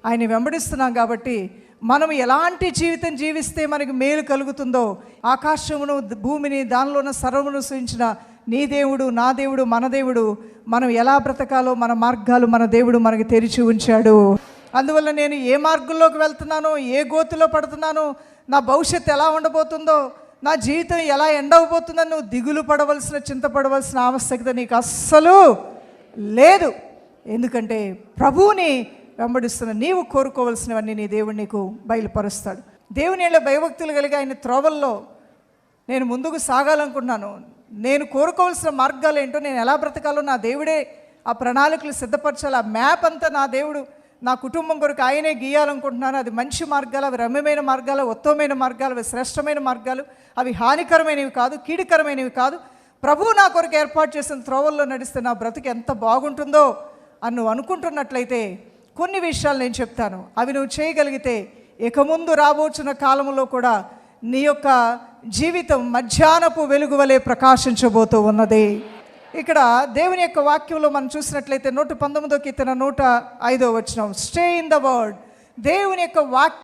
ఆయన వెంబడిస్తున్నాం కాబట్టి మనం ఎలాంటి జీవితం జీవిస్తే మనకి మేలు కలుగుతుందో, ఆకాశమును భూమిని దానిలో ఉన్న సర్వమును సృజించిన నీ దేవుడు, నా దేవుడు, మన దేవుడు, మనం ఎలా బ్రతకాలో మన మార్గాలు మన దేవుడు మనకి తెరిచి ఉంచాడు. అందువల్ల నేను ఏ మార్గంలోకి వెళ్తున్నానో, ఏ గోతులో పడుతున్నానో, నా భవిష్యత్తు ఎలా ఉండబోతుందో, నా జీవితం ఎలా ఎండవబోతుందని నువ్వు దిగులు పడవలసిన, చింతపడవలసిన ఆవశ్యకత నీకు అస్సలు లేదు. ఎందుకంటే ప్రభువుని వెంబడిస్తున్న నీవు కోరుకోవలసినవన్నీ నీ దేవుడు నీకు బయలుపరుస్తాడు. దేవుని ఏళ్ళ భయభక్తులు కలిగి ఆయన త్రోవల్లో నేను ముందుకు సాగాలనుకుంటున్నాను. నేను కోరుకోవాల్సిన మార్గాలు ఏంటో, నేను ఎలా బ్రతకాలో నా దేవుడే ఆ ప్రణాళికలు సిద్ధపరచాలి. ఆ మ్యాప్ అంతా నా దేవుడు నా కుటుంబం కొరకు ఆయనే గీయాలనుకుంటున్నాను. అది మంచి మార్గాలు, అవి రమ్యమైన మార్గాలు, ఉత్తమమైన మార్గాలు, అవి శ్రేష్టమైన మార్గాలు, అవి హానికరమైనవి కాదు, కీడుకరమైనవి కాదు. ప్రభువు నా కొరకు ఏర్పాటు చేసిన త్రోవల్లో నడిస్తే నా బ్రతుకు ఎంత బాగుంటుందో అని నువ్వు అనుకుంటున్నట్లయితే కొన్ని విషయాలు నేను చెప్తాను. అవి నువ్వు చేయగలిగితే ఇక ముందు రాబోచున్న కాలంలో కూడా నీ యొక్క జీవితం మధ్యాహ్నపు వెలుగు వలె ప్రకాశించబోతూ ఉన్నది. ఇక్కడ దేవుని యొక్క వాక్యంలో మనం చూసినట్లయితే 119వ కీర్తన 105వ వచనం, స్టే ఇన్ ద వర్డ్. దేవుని యొక్క వాక్యం